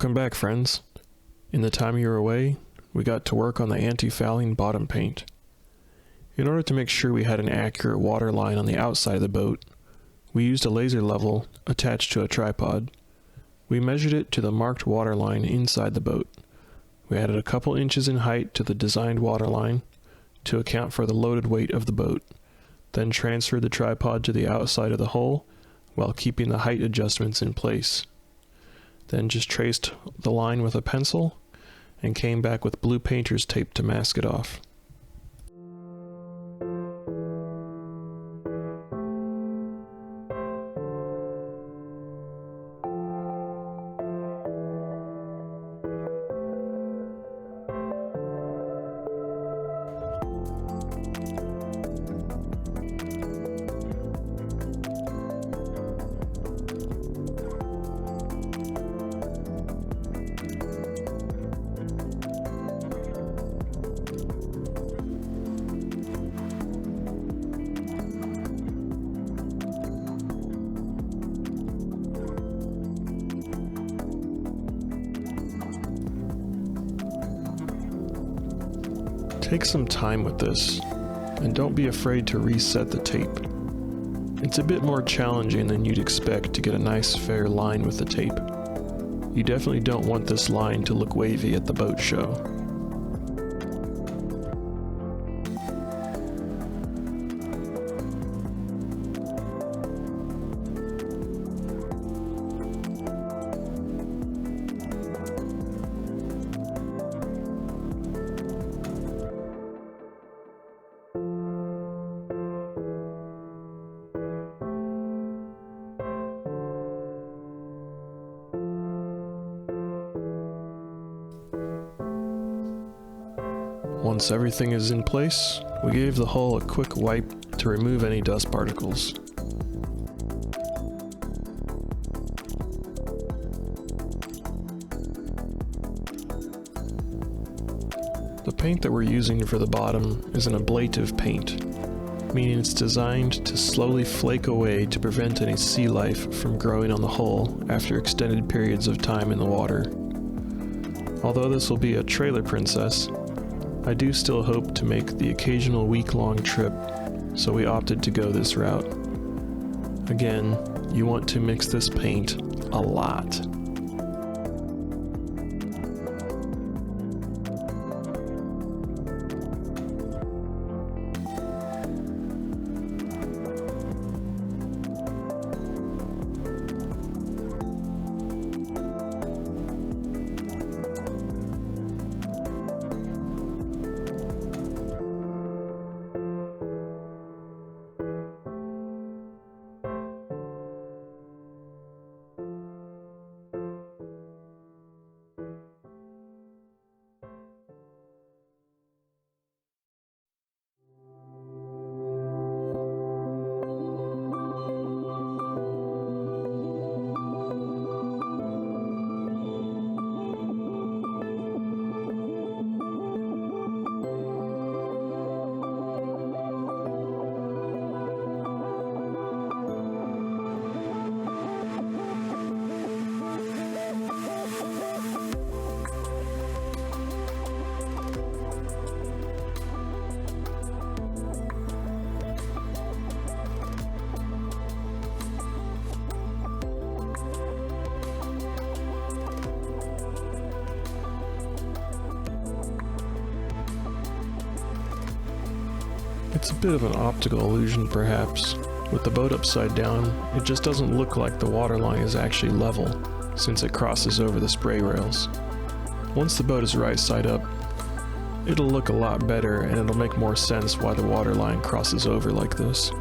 Welcome back, friends. In the time you were away, we got to work on the anti-fouling bottom paint. In order to make sure we had an accurate water line on the outside of the boat, we used a laser level attached to a tripod. We measured it to the marked water line inside the boat. We added a couple inches in height to the designed water line to account for the loaded weight of the boat, then transferred the tripod to the outside of the hull while keeping the height adjustments in place. Then just traced the line with a pencil and came back with blue painter's tape to mask it off. Take some time with this, and don't be afraid to reset the tape. It's a bit more challenging than you'd expect to get a nice fair line with the tape. You definitely don't want this line to look wavy at the boat show. Once everything is in place, we gave the hull a quick wipe to remove any dust particles. The paint that we're using for the bottom is an ablative paint, meaning it's designed to slowly flake away to prevent any sea life from growing on the hull after extended periods of time in the water. Although this will be a trailer princess, I do still hope to make the occasional week-long trip, so we opted to go this route. Again, you want to mix this paint a lot. It's a bit of an optical illusion perhaps. With the boat upside down, it just doesn't look like the waterline is actually level, since it crosses over the spray rails. Once the boat is right side up, it'll look a lot better and it'll make more sense why the waterline crosses over like this.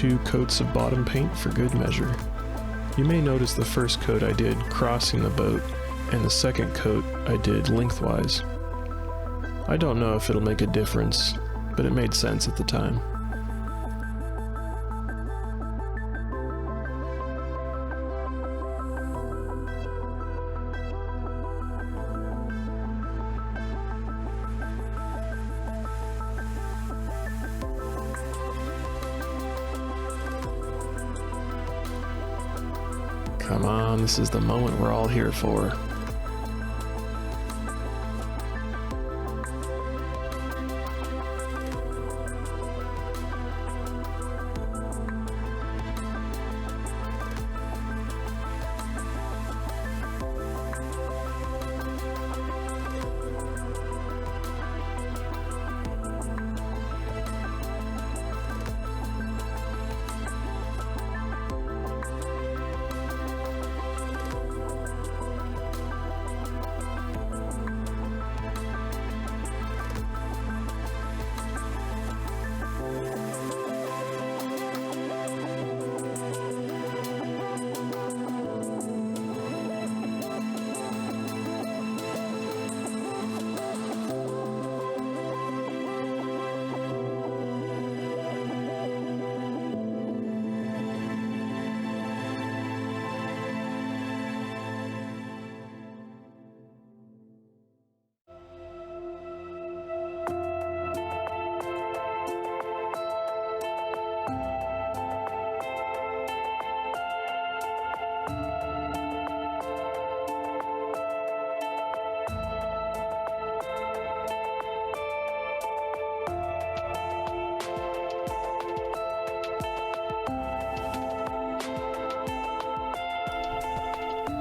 2 coats of bottom paint for good measure. You may notice the first coat I did crossing the boat, and the second coat I did lengthwise. I don't know if it'll make a difference, but it made sense at the time. Come on, this is the moment we're all here for.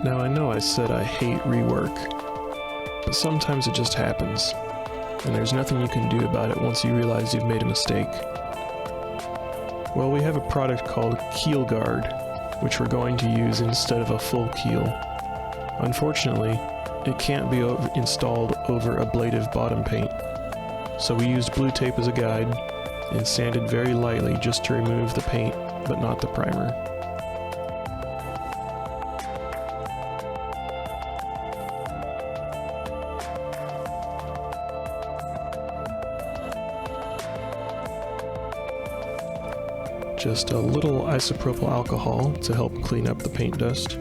Now I know I said I hate rework, but sometimes it just happens, and there's nothing you can do about it once you realize you've made a mistake. Well, we have a product called Keel Guard, which we're going to use instead of a full keel. Unfortunately, it can't be installed over ablative bottom paint, so we used blue tape as a guide and sanded very lightly just to remove the paint, but not the primer. Just a little isopropyl alcohol to help clean up the paint dust.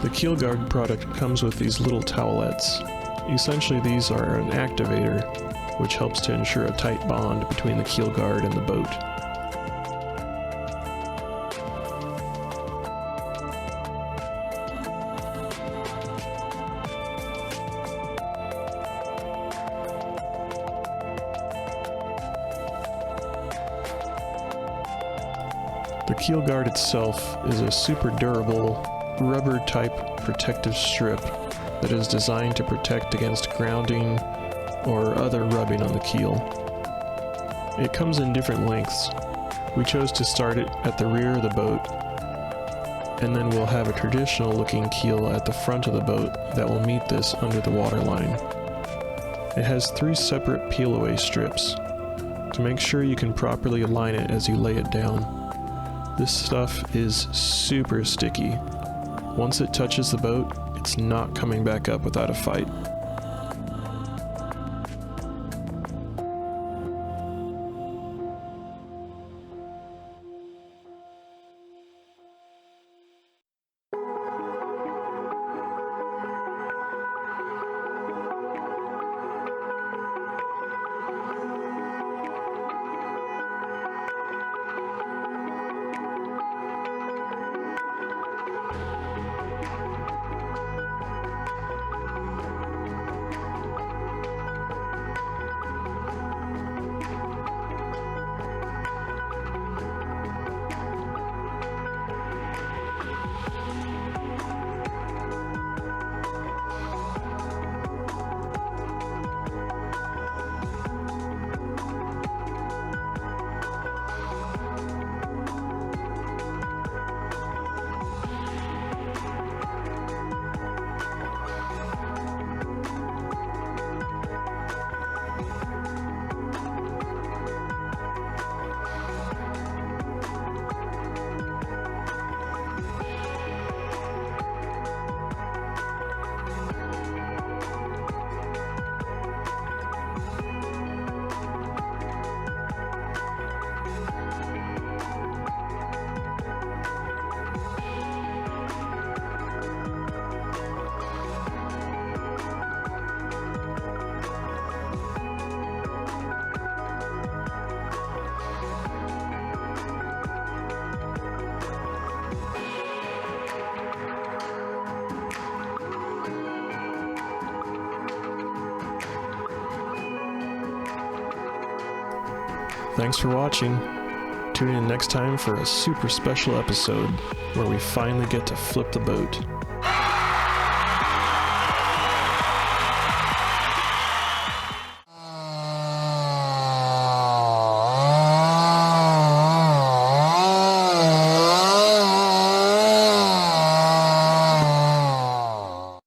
The Keel Guard product comes with these little towelettes. Essentially, these are an activator, which helps to ensure a tight bond between the Keel Guard and the boat. The Keel Guard itself is a super durable, rubber-type protective strip that is designed to protect against grounding or other rubbing on the keel. It comes in different lengths. We chose to start it at the rear of the boat, and then we'll have a traditional-looking keel at the front of the boat that will meet this under the waterline. It has 3 separate peel-away strips to make sure you can properly align it as you lay it down. This stuff is super sticky. Once it touches the boat, it's not coming back up without a fight. Thanks for watching. Tune in next time for a super special episode where we finally get to flip the boat.